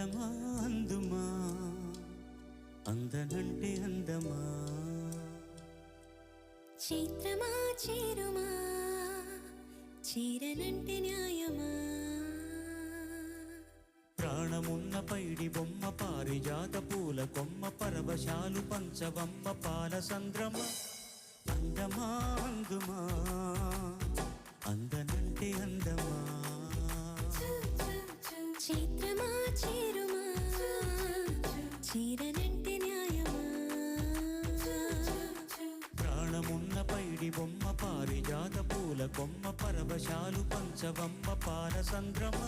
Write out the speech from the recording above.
అందమా అందుమా అందనంటే అందమా చైత్రమా చేరుమా చీరనంటే న్యాయమా ప్రాణమున్న పైడి బొమ్మ పారిజాత పూల కొమ్మ పరవశాలు పంచవమ్మ పాల సంద్రమ అందమా అందుమా అందనంటే అందమా చైత్రమా చేరుమా చీరనంటే న్యాయమా ప్రాణమున్న పైడి బొమ్మ పారిజాత పూల కొమ్మ పరవశాలు పంచవమ్మ పాల సంద్రమ